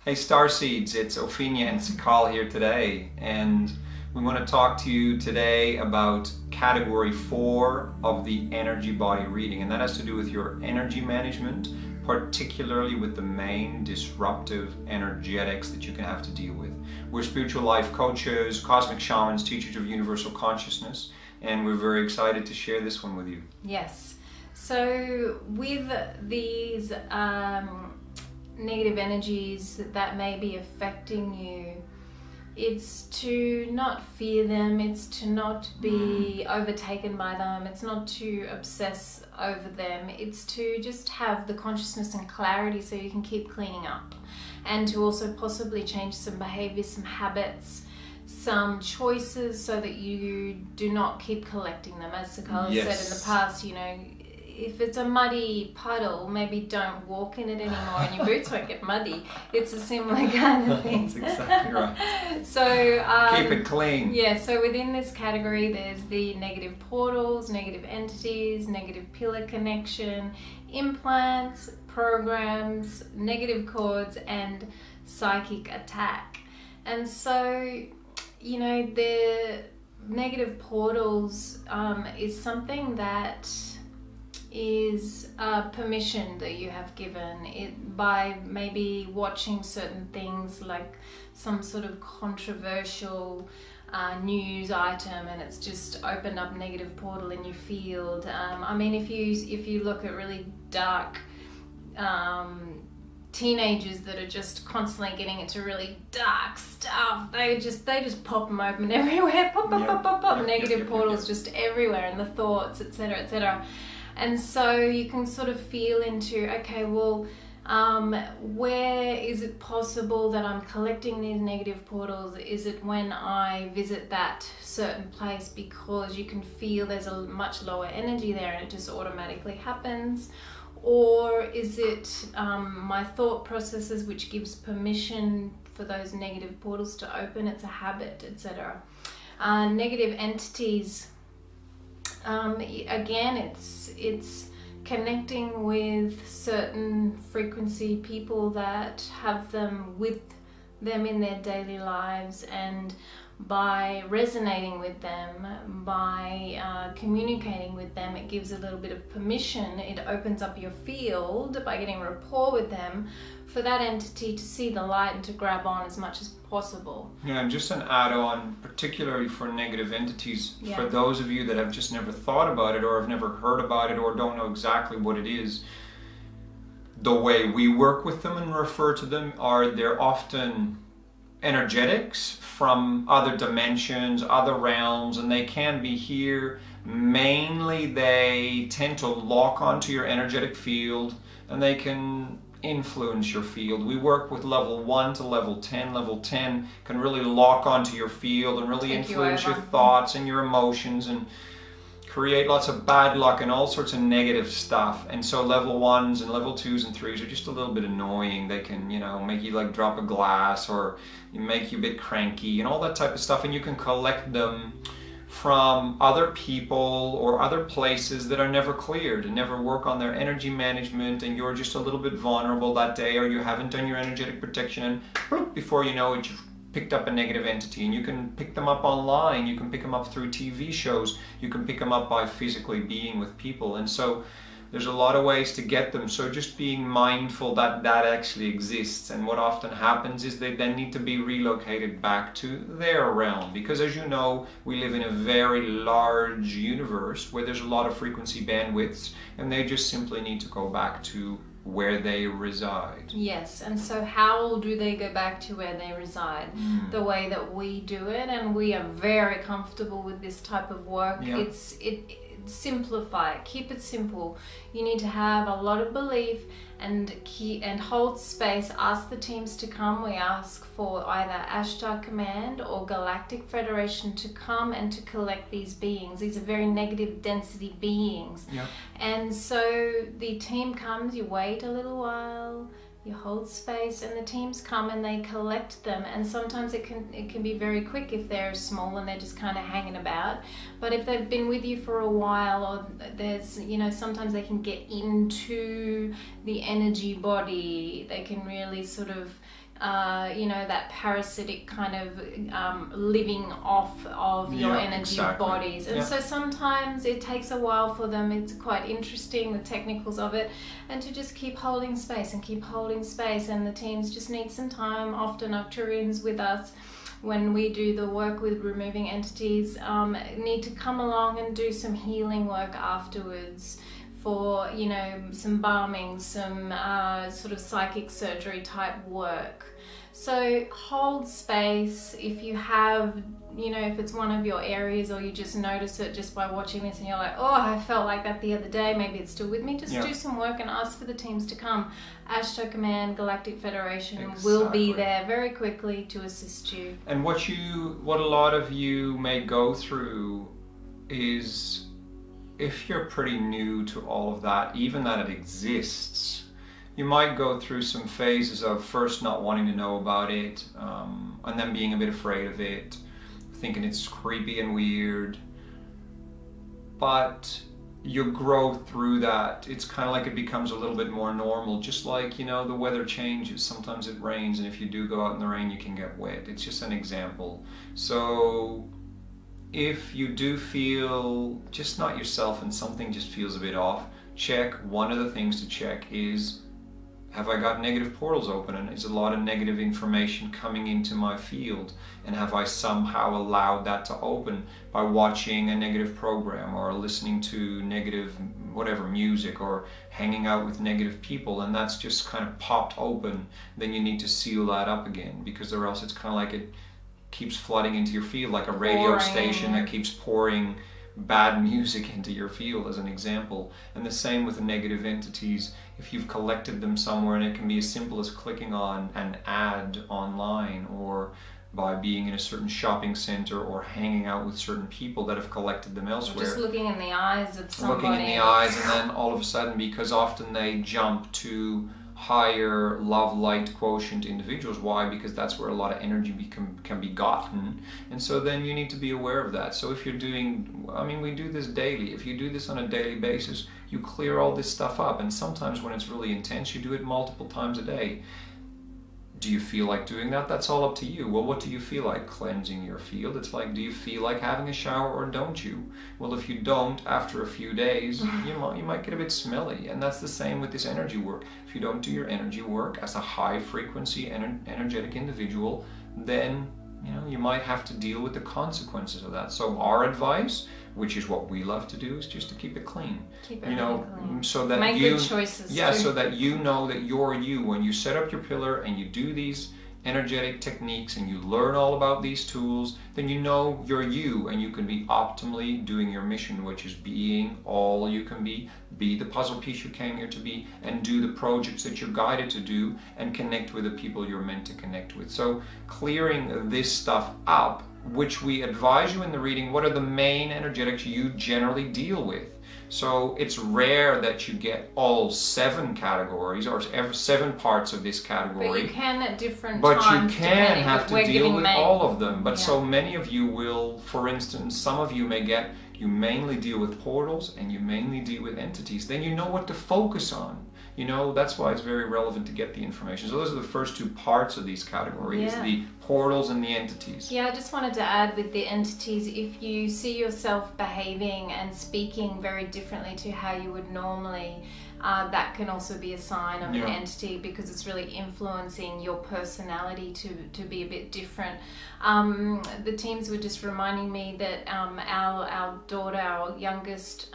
Hey starseeds, it's Opheana and Sikaal here today, and we want to talk to you today about category 4 of the energy body reading, and that has to do with your energy management, particularly with the main disruptive energetics that you can have to deal with. We're spiritual life coaches, cosmic shamans, teachers of universal consciousness, and we're very excited to share this one with you. Yes. So with these negative energies that may be affecting you, it's to not fear them, it's to not be overtaken by them, it's not to obsess over them, it's to just have the consciousness and clarity so you can keep cleaning up, and to also possibly change some behaviors, some habits, some choices, so that you do not keep collecting them. As Sikaal has said in the past, you know, if it's a muddy puddle, maybe don't walk in it anymore and your boots won't get muddy. It's a similar kind of thing. That's exactly right. So keep it clean. Yeah, so within this category there's the negative portals, negative entities, negative pillar connection, implants, programs, negative cords, and psychic attack. And so, you know, the negative portals is something that is permission that you have given it by maybe watching certain things, like some sort of controversial news item, and it's just opened up negative portal in your field. I mean, if you look at really dark teenagers that are just constantly getting into really dark stuff, they just pop them open everywhere, pop, negative portals just everywhere, and the thoughts, etc., etc. And so you can sort of feel into, okay, well, where is it possible that I'm collecting these negative portals? Is it when I visit that certain place, because you can feel there's a much lower energy there and it just automatically happens? Or is it my thought processes which gives permission for those negative portals to open? It's a habit, etc. Negative entities, again, it's connecting with certain frequency people that have them with them in their daily lives, and by resonating with them, by communicating with them, it gives a little bit of permission. It opens up your field by getting rapport with them, for that entity to see the light and to grab on as much as possible. Yeah, and just an add-on, particularly for negative entities, for those of you that have just never thought about it, or have never heard about it, or don't know exactly what it is, the way we work with them and refer to them they're often energetics from other dimensions, other realms, and they can be here. Mainly they tend to lock onto your energetic field, and they can influence your field. We work with level 1 to level 10. Level 10 can really lock onto your field and really influence your thoughts and your emotions, and create lots of bad luck and all sorts of negative stuff. And so level 1s and level 2s and 3s are just a little bit annoying. They can, you know, make you like drop a glass, or make you a bit cranky and all that type of stuff, and you can collect them from other people or other places that are never cleared and never work on their energy management, and you're just a little bit vulnerable that day, or you haven't done your energetic protection, and before you know it, you've picked up a negative entity. And you can pick them up online, you can pick them up through TV shows, you can pick them up by physically being with people, and so there's a lot of ways to get them. So just being mindful that that actually exists, and what often happens is they then need to be relocated back to their realm, because as you know, we live in a very large universe where there's a lot of frequency bandwidths, and they just simply need to go back to where they reside. Yes, and so how do they go back to where they reside? The way that we do it, and we are very comfortable with this type of work. Simplify it, keep it simple. You need to have a lot of belief and hold space. Ask the teams to come. We ask for either Ashtar Command or Galactic Federation to come and to collect these beings. These are very negative density beings. And so the team comes, you wait a little while, you hold space, and the teams come and they collect them. And sometimes it can be very quick if they're small and they're just kind of hanging about. But if they've been with you for a while, or there's, you know, sometimes they can get into the energy body, they can really sort of that parasitic kind of living off of your energy bodies. And so sometimes it takes a while for them. It's quite interesting, the technicals of it, and to just keep holding space and keep holding space. And the teams just need some time. Often Octarians with us, when we do the work with removing entities, need to come along and do some healing work afterwards, for some balming, some sort of psychic surgery type work. So hold space. If you have, if it's one of your areas, or you just notice it just by watching this and you're like, oh, I felt like that the other day, maybe it's still with me, just do some work and ask for the teams to come. Ashto Command, Galactic Federation will be there very quickly to assist you. And what a lot of you may go through is, if you're pretty new to all of that, even that it exists, you might go through some phases of first not wanting to know about it, and then being a bit afraid of it, thinking it's creepy and weird. But you grow through that. It's kind of like it becomes a little bit more normal, just like, the weather changes. Sometimes it rains, and if you do go out in the rain, you can get wet. It's just an example. So if you do feel just not yourself and something just feels a bit off, check. One of the things to check is, have I got negative portals open, and is a lot of negative information coming into my field, and have I somehow allowed that to open by watching a negative program, or listening to negative whatever music, or hanging out with negative people, and that's just kind of popped open. Then you need to seal that up again, because or else it's kind of like it keeps flooding into your field, like a radio station that keeps pouring bad music into your field, as an example. And the same with the negative entities. If you've collected them somewhere, and it can be as simple as clicking on an ad online, or by being in a certain shopping center, or hanging out with certain people that have collected them elsewhere. Or just looking in the eyes of somebody. Looking in the eyes, and then all of a sudden, because often they jump to higher love light quotient individuals. Why? Because that's where a lot of energy can be gotten, and so then you need to be aware of that. So if you're doing, we do this daily. If you do this on a daily basis, you clear all this stuff up, and sometimes when it's really intense, you do it multiple times a day. Do you feel like doing that? That's all up to you. Well, what do you feel like cleansing your field? It's like, do you feel like having a shower, or don't you? Well, if you don't, after a few days, you might get a bit smelly. And that's the same with this energy work. If you don't do your energy work as a high frequency energetic individual, then you might have to deal with the consequences of that. So our advice, which is what we love to do, is just to keep it clean. Keep it clean. So that make good choices. Yeah, too. so that you know that you're you. When you set up your pillar and you do these energetic techniques and you learn all about these tools, then you know you're you, and you can be optimally doing your mission, which is being all you can be the puzzle piece you came here to be, and do the projects that you're guided to do, and connect with the people you're meant to connect with. So clearing this stuff up, which we advise you in the reading, what are the main energetics you generally deal with? So it's rare that you get all 7 categories, or 7 parts of this category. But you can at different times. But you can have to deal with all of them. But so many of you will, for instance, some of you may get, you mainly deal with portals, and you mainly deal with entities. Then you know what to focus on. That's why it's very relevant to get the information. So those are the first 2 parts of these categories, the portals and the entities. Yeah, I just wanted to add with the entities, if you see yourself behaving and speaking very differently to how you would normally, that can also be a sign of an entity, because it's really influencing your personality to be a bit different. The teams were just reminding me that our daughter, our youngest,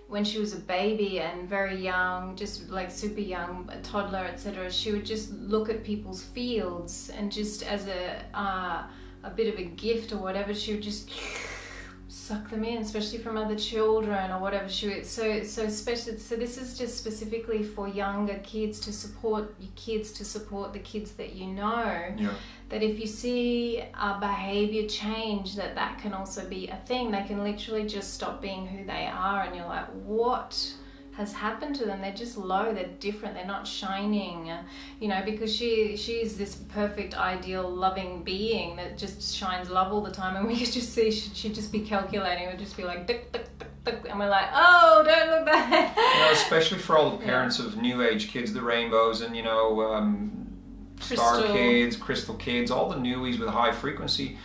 when she was a baby and very young, just like super young, a toddler, etc., she would just look at people's fields, and just as a bit of a gift or whatever, she would just suck them in, especially from other children or whatever. So this is just specifically for younger kids, to support your kids, to support the kids that you know. That if you see a behavior change, that can also be a thing. They can literally just stop being who they are, and you're like, what has happened to them? They're just low, they're different, they're not shining, because she's this perfect, ideal, loving being that just shines love all the time, and we could just see she'd just be calculating, it would just be like tick, tick, tick, tick, and we're like, oh, don't look that. Especially for all the parents of new age kids, the rainbows, and star kids, crystal kids, all the newies with high frequency,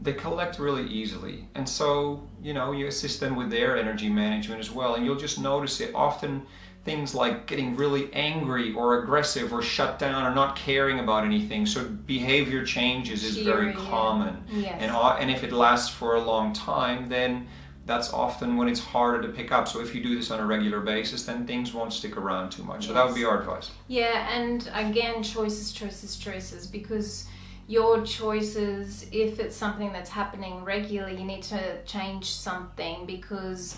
they collect really easily. And so, you assist them with their energy management as well. And you'll just notice it often. Things like getting really angry or aggressive or shut down or not caring about anything. So behavior changes is very common. Yes. And if it lasts for a long time, then that's often when it's harder to pick up. So if you do this on a regular basis, then things won't stick around too much. So that would be our advice. Yeah, and again, choices, because your choices, if it's something that's happening regularly, you need to change something, because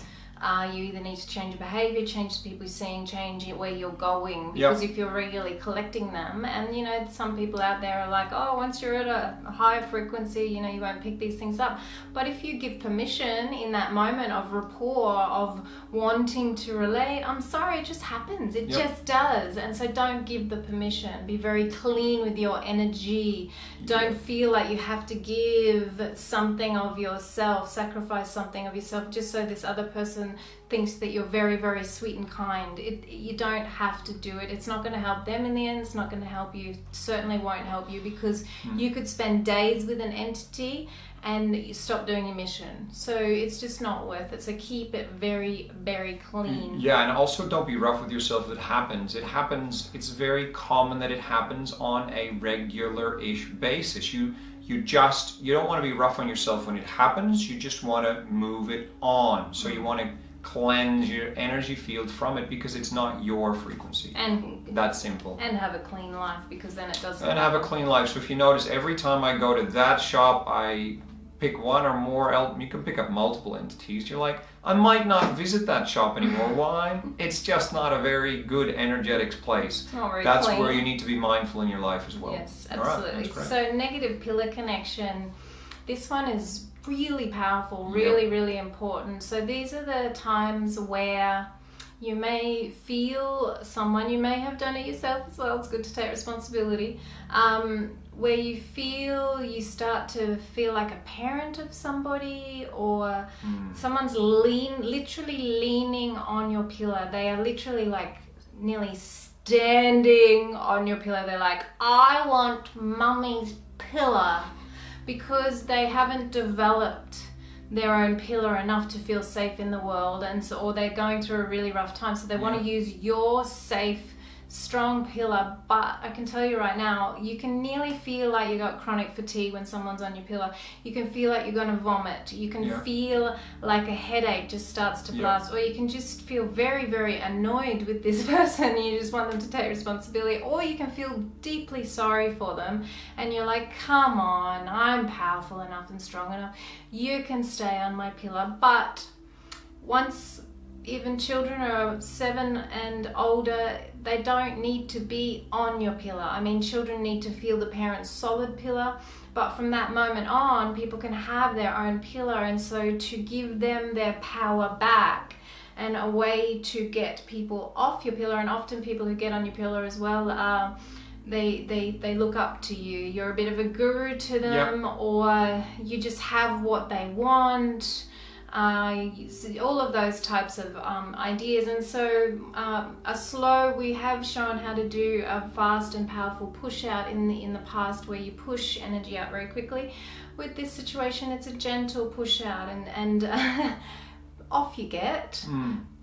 you either need to change your behavior, change the people you're seeing, change where you're going. Because if you're regularly collecting them, and some people out there are like, oh, once you're at a higher frequency, you won't pick these things up. But if you give permission in that moment of rapport, of wanting to relate, I'm sorry, it just happens. It just does. And so don't give the permission. Be very clean with your energy. Don't feel like you have to give something of yourself, sacrifice something of yourself, just so this other person thinks that you're very, very sweet and kind. You don't have to do it. It's not going to help them in the end. It's not going to help you. It certainly won't help you, because you could spend days with an entity and you stop doing your mission. So it's just not worth it. So keep it very, very clean. Yeah, and also don't be rough with yourself if it happens. It happens. It's very common that it happens on a regular-ish basis. You don't want to be rough on yourself when it happens. You just want to move it on. So you want to cleanse your energy field from it, because it's not your frequency. And that's simple. And have a clean life, because then it doesn't. And have a clean life. So if you notice, every time I go to that shop, I pick one or more. You can pick up multiple entities. You're like, I might not visit that shop anymore. Why? It's just not a very good energetics place. It's not very That's clean. where you need to be mindful in your life as well. Yes, absolutely. Right, so negative pillar connection. This one is really powerful, really important. So these are the times where you may feel someone, you may have done it yourself as well, it's good to take responsibility, where you start to feel like a parent of somebody, or someone's literally leaning on your pillar. They are literally like nearly standing on your pillar. They're like, I want mummy's pillar, because they haven't developed their own pillar enough to feel safe in the world, and so, or they're going through a really rough time, so they want to use your safe, strong pillar. But I can tell you right now, you can nearly feel like you got chronic fatigue when someone's on your pillar. You can feel like you're going to vomit. You can feel like a headache just starts to blast, or you can just feel very, very annoyed with this person. You just want them to take responsibility, or you can feel deeply sorry for them, and you're like, come on, I'm powerful enough and strong enough. You can stay on my pillar. But once even children are 7 and older, they don't need to be on your pillar. I mean, children need to feel the parent's solid pillar, but from that moment on, people can have their own pillar. And so to give them their power back, and a way to get people off your pillar, and often people who get on your pillar as well, they look up to you. You're a bit of a guru to them, or you just have what they want. All of those types of ideas. And so we have shown how to do a fast and powerful push out in the past, where you push energy out very quickly. With this situation, it's a gentle push out, and off you get.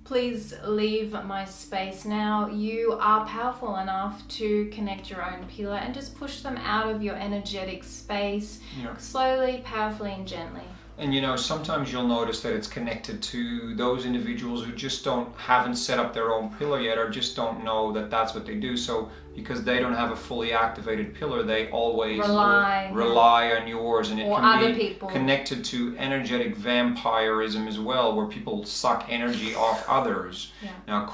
Please leave my space now. You are powerful enough to connect your own pillar, and just push them out of your energetic space, slowly, powerfully, and gently. And sometimes you'll notice that it's connected to those individuals who just haven't set up their own pillar yet, or just don't know that that's what they do. So because they don't have a fully activated pillar, they always rely on yours, and it can be connected to energetic vampirism as well, where people suck energy off others. Now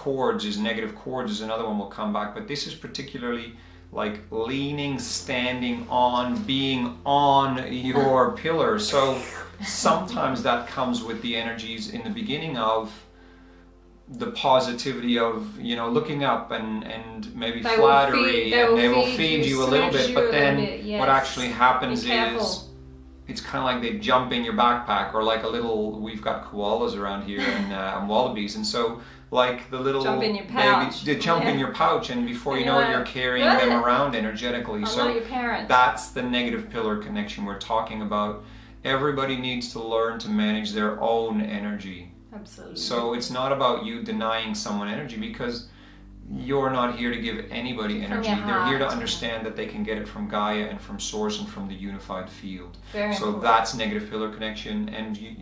negative cords is another one, we'll come back, but this is particularly like leaning, standing on, being on your pillar. So sometimes that comes with the energies in the beginning of the positivity of, looking up and maybe flattery, and they will feed you a little bit, but then what actually happens is it's kind of like they jump in your backpack, or like we've got koalas around here and wallabies, and so like the little jump in your pouch. baby, jump in your pouch, and before you know it, you're carrying them around energetically. So your parents. That's the negative pillar connection we're talking about. Everybody needs to learn to manage their own energy. Absolutely. So it's not about you denying someone energy, because you're not here to give anybody energy. They're here to understand that they can get it from Gaia and from Source and from the unified field. Very so important. That's negative pillar connection, and you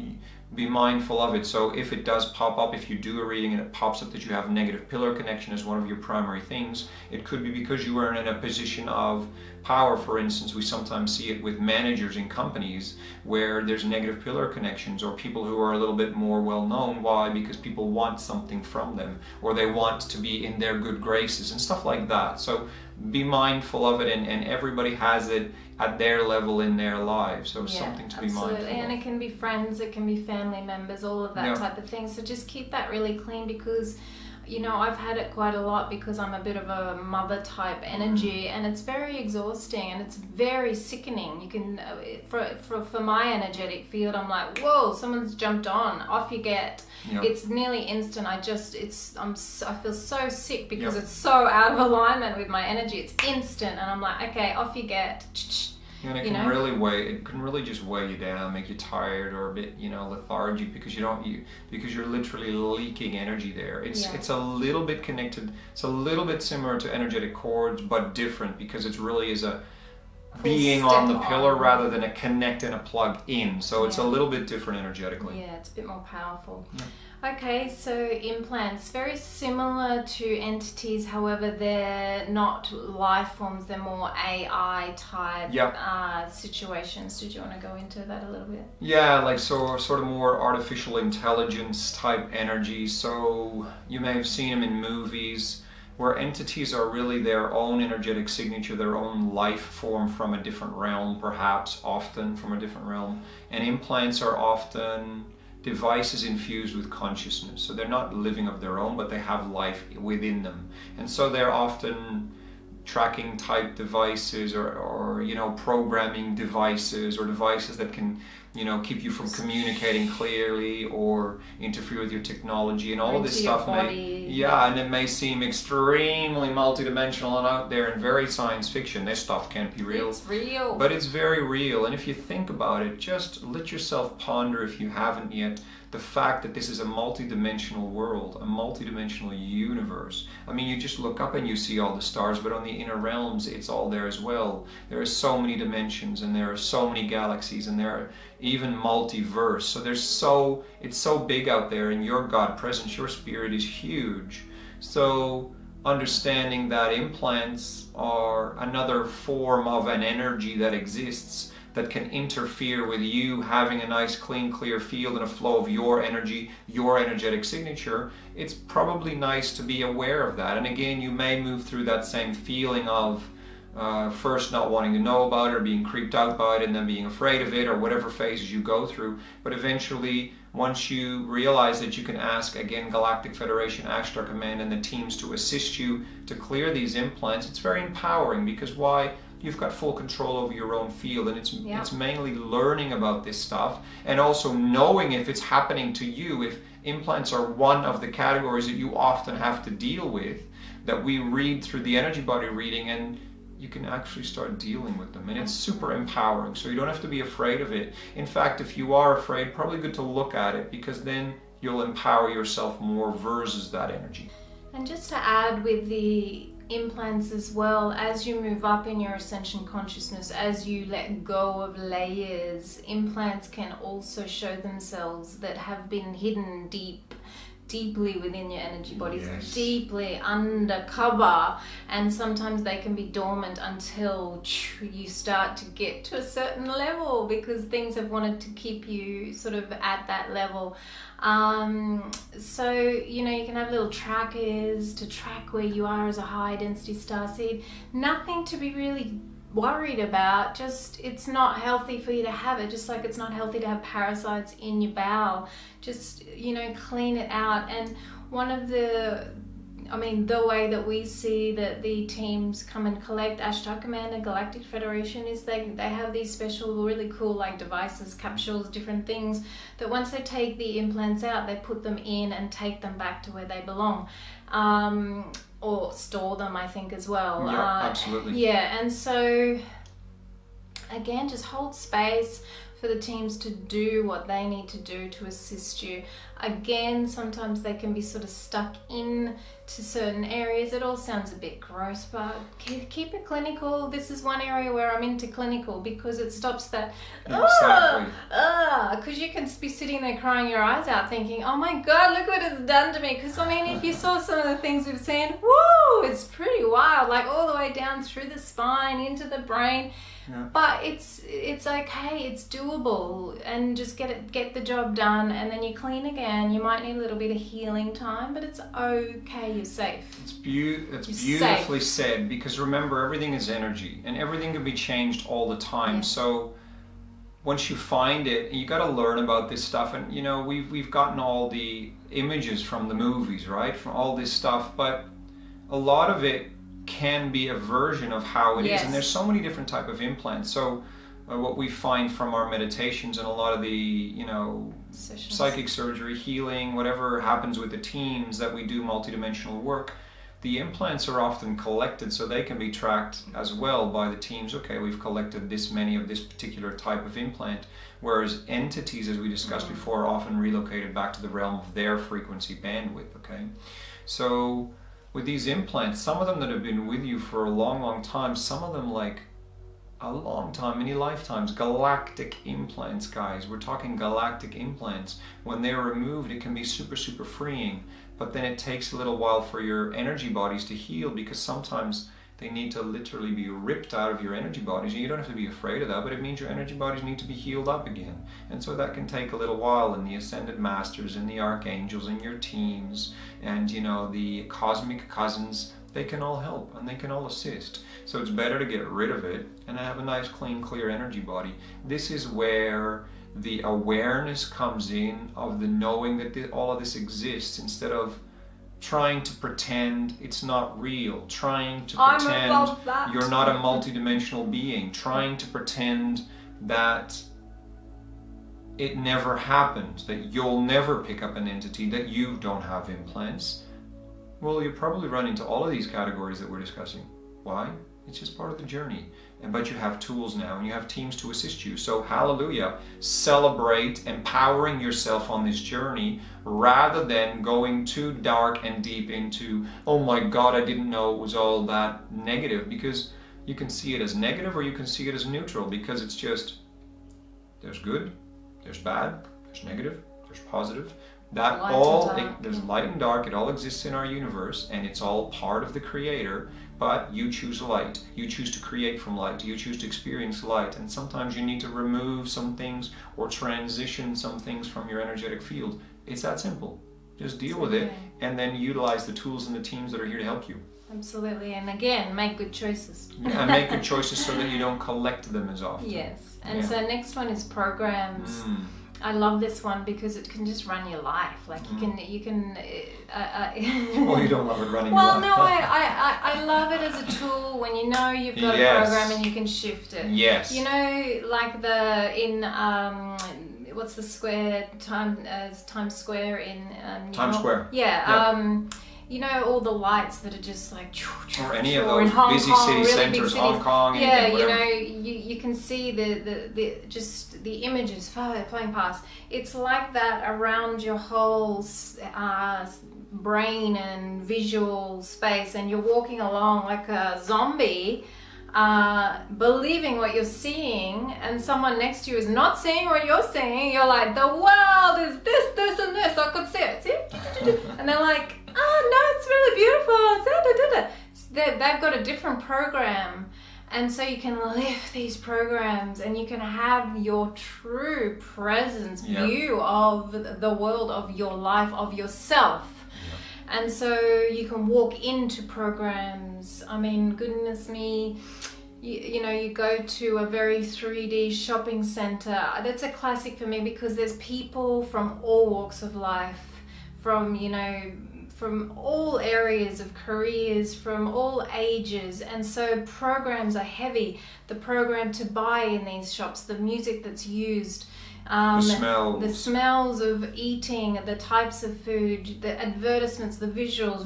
be mindful of it. So if it does pop up, if you do a reading and it pops up that you have negative pillar connection as one of your primary things, it could be because you are in a position of power. For instance, we sometimes see it with managers in companies where there's negative pillar connections, or people who are a little bit more well known. Why? Because people want something from them, or they want to be in their good graces and stuff like that. So be mindful of it, and everybody has it at their level in their lives. So something to be mindful of. And it can be friends, it can be family members, all of that type of thing. So just keep that really clean, because you know, I've had it quite a lot because I'm a bit of a mother type energy, and it's very exhausting and it's very sickening. You can, for my energetic field, I'm like, whoa, someone's jumped on, off you get. Yep. It's nearly instant. I feel so sick because it's so out of alignment with my energy. It's instant, and I'm like, okay, off you get. And it can really just weigh you down, make you tired or a bit, lethargic, because because you're literally leaking energy there. It's a little bit connected. It's a little bit similar to energetic cords, but different, because it really is a being on the pillar rather than a connect and a plug in. So it's a little bit different energetically. Yeah, it's a bit more powerful. Yeah. Okay, so implants, very similar to entities, however they're not life forms, they're more AI type situations. Did you want to go into that a little bit? Yeah, like sort of more artificial intelligence type energy. So you may have seen them in movies, where entities are really their own energetic signature, their own life form from a different realm, perhaps, often from a different realm. And implants are often devices infused with consciousness. So they're not living of their own, but they have life within them. And so they're often tracking type devices, or programming devices, or devices that can keep you from communicating clearly or interfere with your technology, and all of this stuff and it may seem extremely multidimensional and out there and very science fiction. This stuff can't be real. It's real. But it's very real, and if you think about it, just let yourself ponder, if you haven't yet, the fact that this is a multidimensional world, a multidimensional universe. I mean, you just look up and you see all the stars, but on the inner realms, it's all there as well. There are so many dimensions, and there are so many galaxies, and there are even multiverse. So it's so big out there, and your God presence, your spirit is huge. So understanding that implants are another form of an energy that exists, that can interfere with you having a nice, clean, clear field and a flow of your energy, your energetic signature, it's probably nice to be aware of that. And again, you may move through that same feeling of first not wanting to know about it, or being creeped out by it, and then being afraid of it, or whatever phases you go through. But eventually, once you realize that you can ask, again, Galactic Federation, Ashtar Command, and the teams to assist you to clear these implants, it's very empowering, because why? You've got full control over your own field, and it's mainly learning about this stuff, and also knowing if it's happening to you. If implants are one of the categories that you often have to deal with, that we read through the energy body reading, and you can actually start dealing with them, and it's super empowering. So you don't have to be afraid of it. In fact, if you are afraid, probably good to look at it, because then you'll empower yourself more versus that energy. And just to add with the implants as well, as you move up in your ascension consciousness, as you let go of layers, implants can also show themselves that have been hidden deeply within your energy bodies, deeply undercover, and sometimes they can be dormant until you start to get to a certain level, because things have wanted to keep you sort of at that level. So you can have little trackers to track where you are as a high density starseed. Nothing to be really worried about, just it's not healthy for you to have it, just like it's not healthy to have parasites in your bowel. Just clean it out. And one of the I mean, the way that we see that the teams come and collect Ashtar Command and Galactic Federation is they have these special, really cool like devices, capsules, different things that once they take the implants out, they put them in and take them back to where they belong. Or store them, I think, as well. Yeah, absolutely. Yeah, and so again, just hold space for the teams to do what they need to do to assist you. Again, sometimes they can be sort of stuck in to certain areas. It all sounds a bit gross, but keep it clinical. This is one area where I'm into clinical because it stops that, because you can be sitting there crying your eyes out thinking, oh my God, look what it's done to me. Because I mean, if you saw some of the things we've seen, woo, it's pretty wild, like all the way down through the spine, into the brain. Yeah. But it's okay, it's doable, and just get the job done, and then you clean again. You might need a little bit of healing time, but it's okay, you're safe. It's beautifully said, because remember, everything is energy and everything can be changed all the time. Yes. So once you find it, you got to learn about this stuff, and you know, we've gotten all the images from the movies, right, from all this stuff, but a lot of it can be a version of how it is, and there's so many different type of implants. So what we find from our meditations and a lot of the, you know, sessions, psychic surgery, healing, whatever happens with the teams that we do multidimensional work, the implants are often collected so they can be tracked as well by the teams. Okay, we've collected this many of this particular type of implant, whereas entities, as we discussed before, are often relocated back to the realm of their frequency bandwidth. Okay, so with these implants, some of them that have been with you for a long, long time, some of them like a long time, many lifetimes, galactic implants, guys. We're talking galactic implants. When they're removed, it can be super, super freeing, but then it takes a little while for your energy bodies to heal, because sometimes they need to literally be ripped out of your energy bodies. And you don't have to be afraid of that, but it means your energy bodies need to be healed up again. And so that can take a little while, and the Ascended Masters and the Archangels and your teams and, you know, the cosmic cousins, they can all help and they can all assist. So it's better to get rid of it and have a nice, clean, clear energy body. This is where the awareness comes in, of the knowing that all of this exists, instead of trying to pretend it's not real, trying to pretend you're not a multidimensional being, trying to pretend that it never happened, that you'll never pick up an entity, that you don't have implants. Well, you probably run into all of these categories that we're discussing. Why? It's just part of the journey. But you have tools now, and you have teams to assist you. So hallelujah, celebrate empowering yourself on this journey, rather than going too dark and deep into, oh my God, I didn't know it was all that negative. Because you can see it as negative or you can see it as neutral, because it's just, there's good, there's bad, there's negative, there's positive. That there's light and dark, it all exists in our universe, and it's all part of the Creator. But you choose light, you choose to create from light, you choose to experience light, and sometimes you need to remove some things or transition some things from your energetic field. It's that simple. Just deal with it, and then utilize the tools and the teams that are here to help you. Absolutely, and again, make good choices. Yeah, and make good choices so that you don't collect them as often. Yes, and so next one is programs. I love this one because it can just run your life. Like you can. Well, you don't love it running. Well, your life. no, I love it as a tool when you know you've got a program and you can shift it. Yes. You know, like what's the square Times Square in Times Square. Yeah. You know, all the lights that are just like, or any of those busy city centers, Hong Kong. Yeah, you know, you can see the images flying past. It's like that around your whole brain and visual space, and you're walking along like a zombie, believing what you're seeing, and someone next to you is not seeing what you're seeing. You're like, the world is this, and this. I could see it. See? And they're like, oh no, it's really beautiful. They've got a different program, and so you can lift these programs and you can have your true presence view of the world, of your life, of yourself. And so you can walk into programs. I mean, goodness me, you know, you go to a very 3D shopping center. That's a classic for me, because there's people from all walks of life, from, you know, from all areas of careers, from all ages, and so programs are heavy. The program to buy in these shops, the music that's used, the smells of eating, the types of food, the advertisements, the visuals,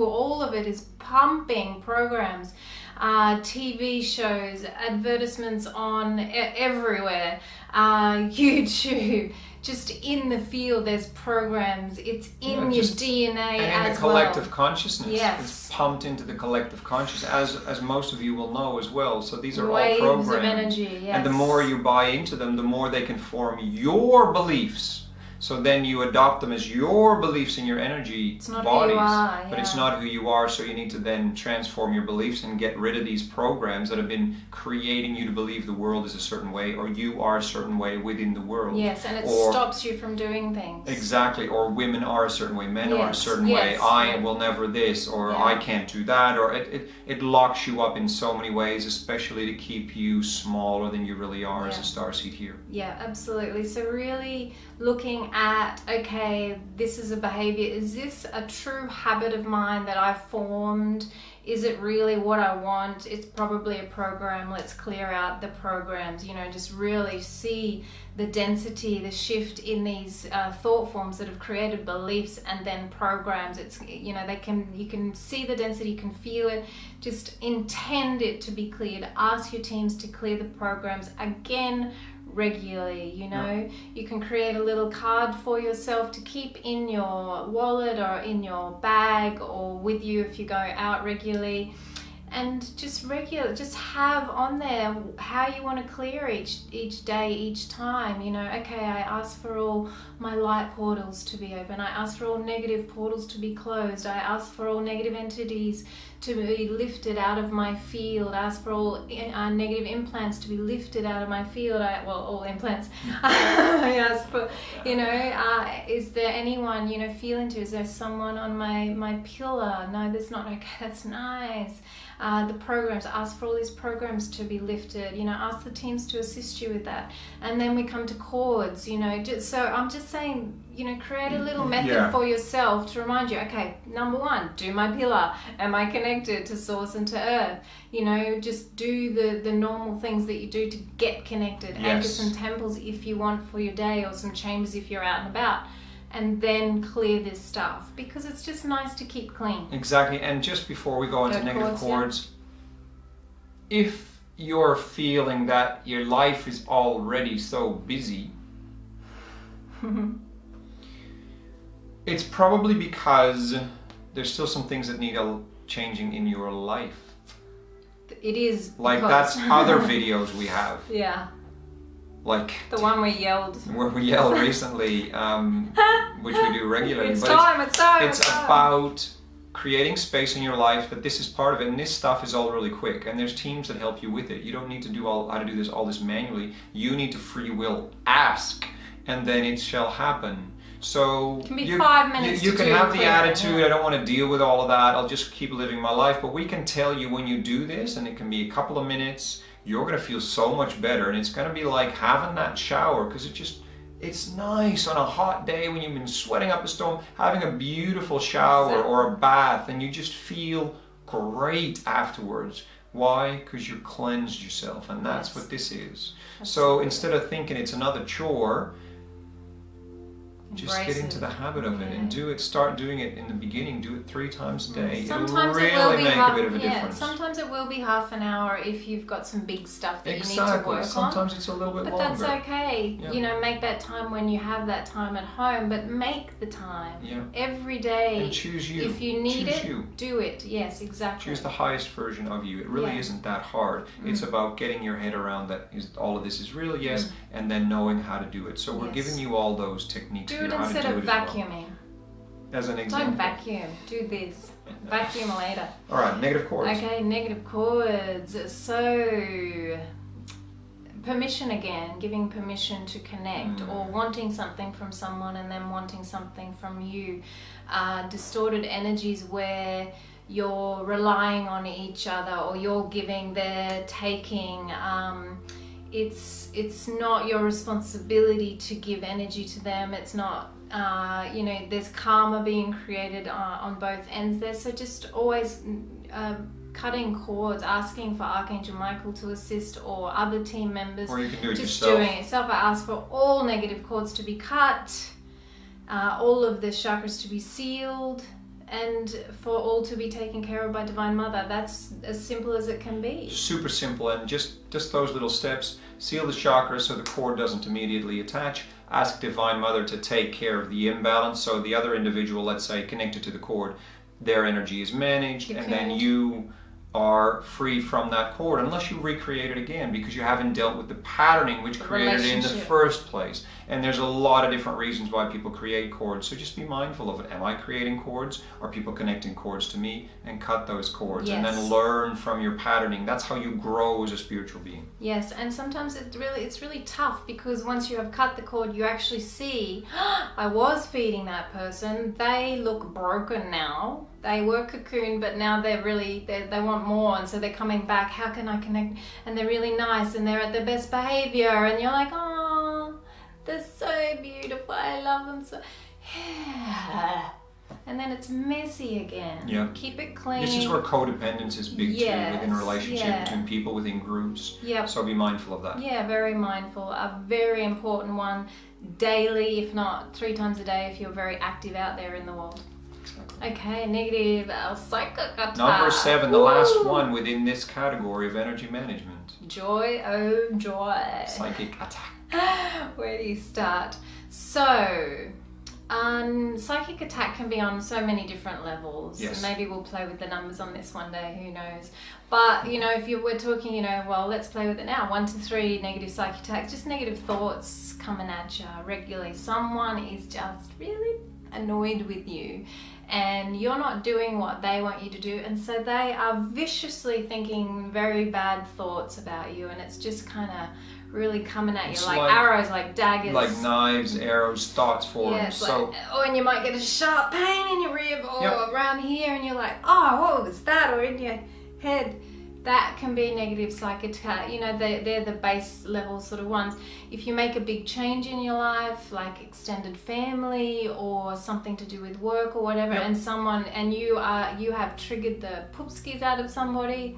all of it is pumping programs. TV shows, advertisements on everywhere, YouTube, just in the field there's programs. It's in your DNA and as in the collective well. consciousness. Yes. It's pumped into the collective consciousness, as most of you will know as well. So these are Waves all programs. Of energy, yes. And the more you buy into them, the more they can form your beliefs. So then you adopt them as your beliefs in your energy it's not bodies, who you are, but it's not who you are. So you need to then transform your beliefs and get rid of these programs that have been creating you to believe the world is a certain way, or you are a certain way within the world. Yes, and it stops you from doing things. Exactly, or women are a certain way, men are a certain way, I will never this, or I can't do that, or it locks you up in so many ways, especially to keep you smaller than you really are as a starseed here. Yeah, absolutely. So really looking at, okay, this is a behavior. Is this a true habit of mine that I've formed? Is it really what I want? It's probably a program. Let's clear out the programs, just really see the density, the shift in these thought forms that have created beliefs and then programs. It's, you can see the density, you can feel it. Just intend it to be cleared. Ask your teams to clear the programs again, regularly. You can create a little card for yourself to keep in your wallet or in your bag or with you if you go out regularly, and just have on there how you want to clear each day, each time. Okay, I ask for all my light portals to be open, I ask for all negative portals to be closed, I ask for all negative entities to be lifted out of my field, I ask for all negative implants to be lifted out of my field, all implants. I ask for, is there anyone, is there someone on my pillar? No, there's not. Okay, that's nice. The programs, ask for all these programs to be lifted, ask the teams to assist you with that. And then we come to cords, so I'm just saying, create a little method for yourself to remind you, okay, number one, do my pillar. Am I connected to source and to earth? Just do the normal things that you do to get connected. Anchor some temples if you want for your day, or some chambers if you're out and about. And then clear this stuff, because it's just nice to keep clean. Exactly. And just before we go into negative cords, if you're feeling that your life is already so busy, it's probably because there's still some things that need changing in your life. It is. Like that's other videos we have. Yeah. Like the one we yelled. Where we yelled recently, which we do regularly. It's time. It's about creating space in your life that this is part of it, and this stuff is all really quick. And there's teams that help you with it. You don't need to do all this manually. You need to free will ask, and then it shall happen. So it can be 5 minutes. You can have the attitude, I don't want to deal with all of that. I'll just keep living my life. But we can tell you when you do this, and it can be a couple of minutes. You're going to feel so much better, and it's going to be like having that shower, because it's nice on a hot day when you've been sweating up a storm, having a beautiful shower or a bath, and you just feel great afterwards. Why? Because you cleansed yourself, and that's what this is. So instead of thinking it's another chore, just get into the habit of it and do it. Start doing it in the beginning. Do it 3 times a day. Sometimes it'll really make a bit of a difference. Yeah, sometimes it will be half an hour if you've got some big stuff that you need to work on. Sometimes it's a little bit longer. But that's okay. Yeah. Make that time when you have that time at home, but make the time every day. And choose you. If you need do it. Yes, exactly. Choose the highest version of you. It really isn't that hard. It's about getting your head around that all of this is real, and then knowing how to do it. So we're giving you all those techniques. Do it instead of vacuuming. As an example. Don't vacuum. Do this. Vacuum later. All right, negative cords. Okay, negative cords. So, permission again. Giving permission to connect, or wanting something from someone and then wanting something from you. Distorted energies where you're relying on each other, or you're giving, they're taking. It's not your responsibility to give energy to them. It's not there's karma being created on both ends there. So just always cutting cords, asking for Archangel Michael to assist or other team members. Or you can do it just yourself. Doing it yourself. I ask for all negative cords to be cut, all of the chakras to be sealed, and for all to be taken care of by Divine Mother. That's as simple as it can be. Super simple, and just those little steps. Seal the chakras so the cord doesn't immediately attach. Ask Divine Mother to take care of the imbalance, so the other individual, let's say, connected to the cord, their energy is managed, and then you are free from that cord, unless you recreate it again, because you haven't dealt with the patterning which created it in the first place. And there's a lot of different reasons why people create cords, so just be mindful of it. Am I creating cords? Are people connecting cords to me? And cut those cords. Yes. And then learn from your patterning. That's how you grow as a spiritual being. Yes, and sometimes it's really tough, because once you have cut the cord, you actually see, I was feeding that person, they look broken now. They were cocooned, but now they want more, and so they're coming back. How can I connect? And they're really nice, and they're at their best behavior, and you're like, oh, they're so beautiful. I love them so. And then it's messy again. Yeah. Keep it clean. This is where codependence is big too, within a relationship, between people, within groups. Yep. So be mindful of that. Yeah, very mindful. A very important one, daily, if not 3 times a day, if you're very active out there in the world. Exactly. Okay, negative psychic attack. Number 7, the last one within this category of energy management. Joy, oh joy. Psychic attack. Where do you start? So, psychic attack can be on so many different levels. Yes. Maybe we'll play with the numbers on this one day, who knows. But, if we're talking, well, let's play with it now. 1 to 3 negative psychic attacks, just negative thoughts coming at you regularly. Someone is just really annoyed with you, and you're not doing what they want you to do, and so they are viciously thinking very bad thoughts about you, and it's just kind of really coming at you like arrows, like daggers, like knives, arrows, thoughts for them. So, and you might get a sharp pain in your rib or around here, and you're like, oh, what was that? Or in your head. That can be negative psychic attack. They're the base level sort of ones. If you make a big change in your life, like extended family or something to do with work or whatever, and you have triggered the poopskis out of somebody,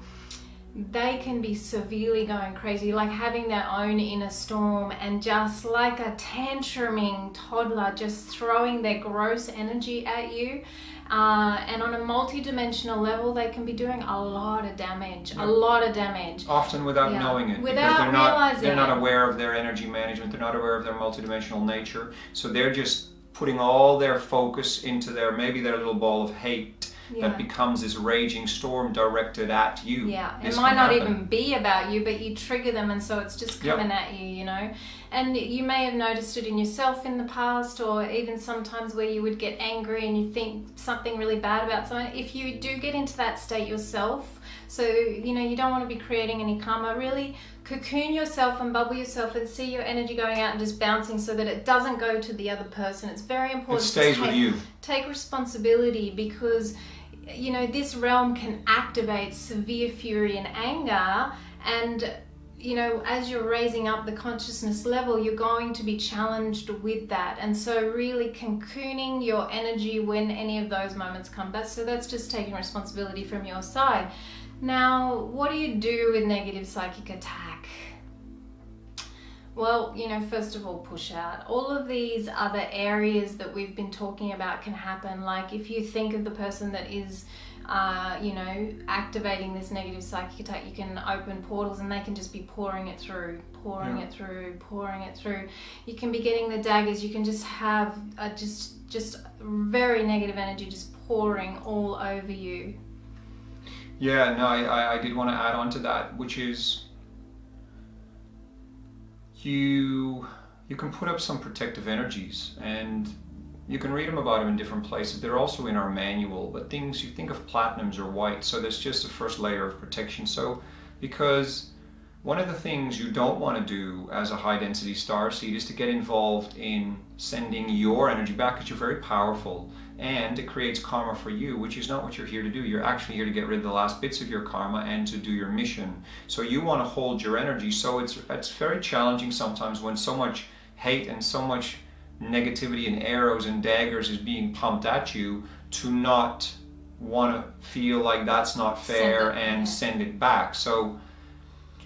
they can be severely going crazy, like having their own inner storm, and just like a tantruming toddler, just throwing their gross energy at you. And on a multi-dimensional level, they can be doing a lot of damage. Often without knowing it. Without realizing they're not aware of their energy management. They're not aware of their multi-dimensional nature. So they're just putting all their focus into maybe their little ball of hate that becomes this raging storm directed at you. Yeah, it might not even be about you, but you trigger them, and so it's just coming at you, And you may have noticed it in yourself in the past, or even sometimes where you would get angry and you think something really bad about someone. If you do get into that state yourself, so you don't want to be creating any karma, really cocoon yourself and bubble yourself and see your energy going out and just bouncing, so that it doesn't go to the other person. It's very important. It stays with you. Take responsibility, because this realm can activate severe fury and anger, and as you're raising up the consciousness level, you're going to be challenged with that. And so really cocooning your energy when any of those moments come back. So that's just taking responsibility from your side. Now, what do you do with negative psychic attack? Well, first of all, push out. All of these other areas that we've been talking about can happen. Like if you think of the person that is activating this negative psychic attack, you can open portals and they can just be pouring it through. You can be getting the daggers. You can just have just very negative energy just pouring all over you. Yeah, no, I did want to add on to that, which is you can put up some protective energies, and you can read them about them in different places. They're also in our manual, but things you think of platinums or white, so there's just a first layer of protection. So, because one of the things you don't want to do as a high density starseed is to get involved in sending your energy back, because you're very powerful, and it creates karma for you, which is not what you're here to do. You're actually here to get rid of the last bits of your karma and to do your mission. So you want to hold your energy. So it's very challenging sometimes when so much hate and so much negativity and arrows and daggers is being pumped at you, to not want to feel like that's not fair and send it back. So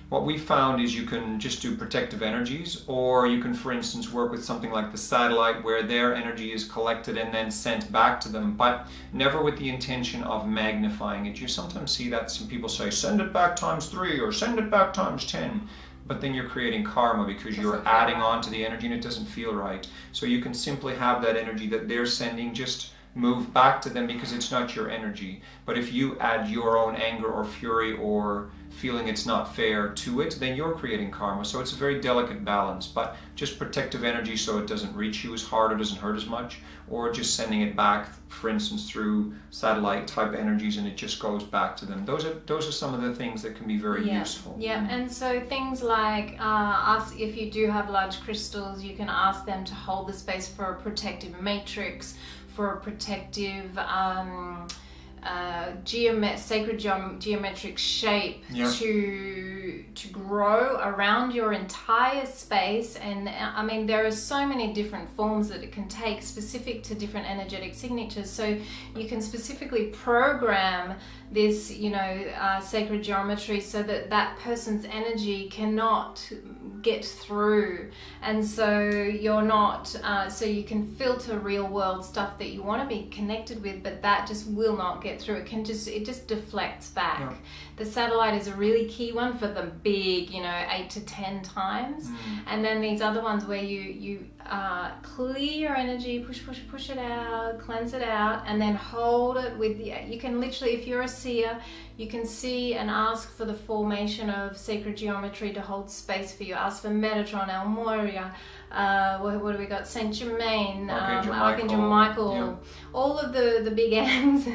what we found is you can just do protective energies, or you can, for instance, work with something like the satellite, where their energy is collected and then sent back to them, but never with the intention of magnifying it. You sometimes see that some people say, send it back times 3 or send it back times 10, but then you're creating karma because you're adding on to the energy and it doesn't feel right. So you can simply have that energy that they're sending just move back to them, because it's not your energy. But if you add your own anger or fury or feeling it's not fair to it, then you're creating karma. So it's a very delicate balance, but just protective energy so it doesn't reach you as hard or doesn't hurt as much, or just sending it back, for instance, through satellite type energies, and it just goes back to them. Those are some of the things that can be very useful. Yeah, and so things like if you do have large crystals, you can ask them to hold the space for a protective matrix, for a protective sacred geometric shape to grow around your entire space. And I mean, there are so many different forms that it can take, specific to different energetic signatures. So you can specifically program this, sacred geometry so that that person's energy cannot get through, and so you're not so you can filter real world stuff that you want to be connected with, but that just will not get through. It just deflects back. The satellite is a really key one for the big 8 to 10 times, and then these other ones where you clear your energy, push it out, cleanse it out, and then hold it with you can literally, if you're a seer, you can see and ask for the formation of sacred geometry to hold space for you. Ask for Metatron, El Moria, what do we got? Saint Germain, Archangel Michael, all of the big M's,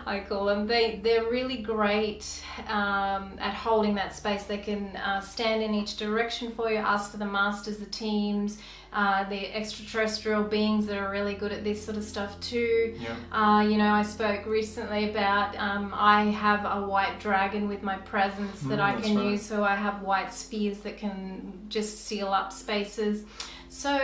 I call them. They're really great at holding that space. They can stand in each direction for you. Ask for the masters, the teams, the extraterrestrial beings that are really good at this sort of stuff too. I spoke recently about I have a white dragon with my presence that I can use, so I have white spheres that can just seal up spaces. So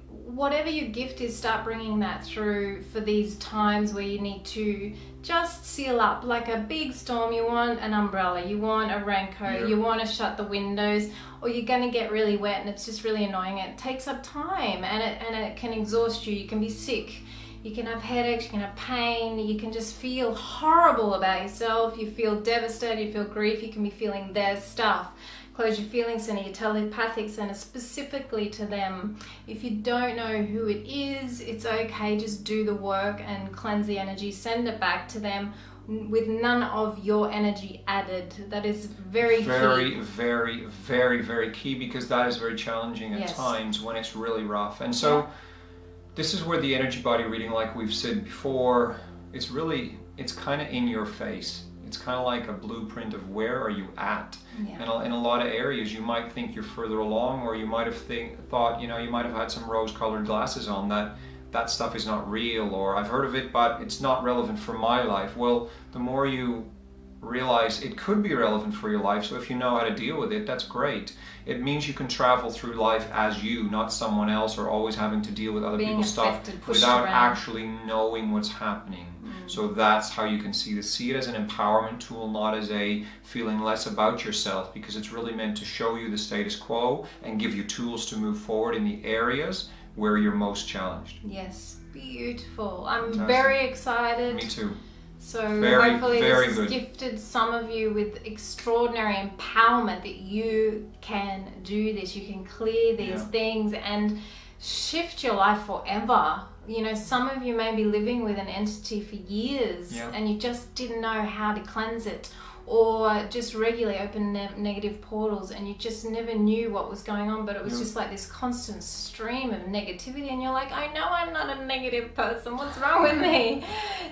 whatever your gift is, start bringing that through for these times where you need to just seal up. Like a big storm, you want an umbrella, you want a raincoat, you want to shut the windows, or you're going to get really wet and it's just really annoying. It takes up time and it can exhaust you. You can be sick, you can have headaches, you can have pain, you can just feel horrible about yourself, you feel devastated, you feel grief, you can be feeling their stuff. Close your feeling center, your telepathic center, specifically to them. If you don't know who it is, it's okay, just do the work and cleanse the energy, send it back to them with none of your energy added. That is very, very key, because that is very challenging at times when it's really rough. And so this is where the energy body reading, like we've said before, it's kind of in your face. It's kind of like a blueprint of where are you at. And in a lot of areas you might think you're further along, or you might have thought, you might have had some rose-colored glasses on, that stuff is not real, or I've heard of it but it's not relevant for my life. Well, the more you realize it could be relevant for your life, so if you know how to deal with it, that's great. It means you can travel through life as you, not someone else, or always having to deal with other people's stuff without actually knowing what's happening. So that's how you can see it as an empowerment tool, not as a feeling less about yourself, because it's really meant to show you the status quo and give you tools to move forward in the areas where you're most challenged. Yes, beautiful. I'm very excited. Me too. So hopefully this has gifted some of you with extraordinary empowerment that you can do this. You can clear these things and shift your life forever. Some of you may be living with an entity for years and you just didn't know how to cleanse it, or just regularly open negative portals and you just never knew what was going on, but it was just like this constant stream of negativity, and you're like, I know I'm not a negative person, what's wrong with me?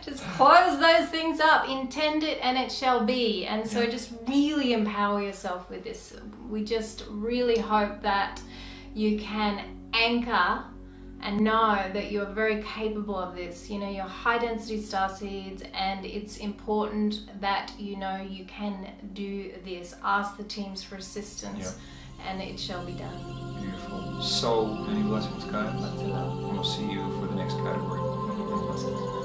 Just close those things up, intend it and it shall be. And so just really empower yourself with this. We just really hope that you can anchor and know that you're very capable of this. You know, you're high density starseeds, and it's important that you know you can do this. Ask the teams for assistance, and it shall be done. Beautiful. So many blessings, guys. Lots of love. And we'll see you for the next category. Blessings.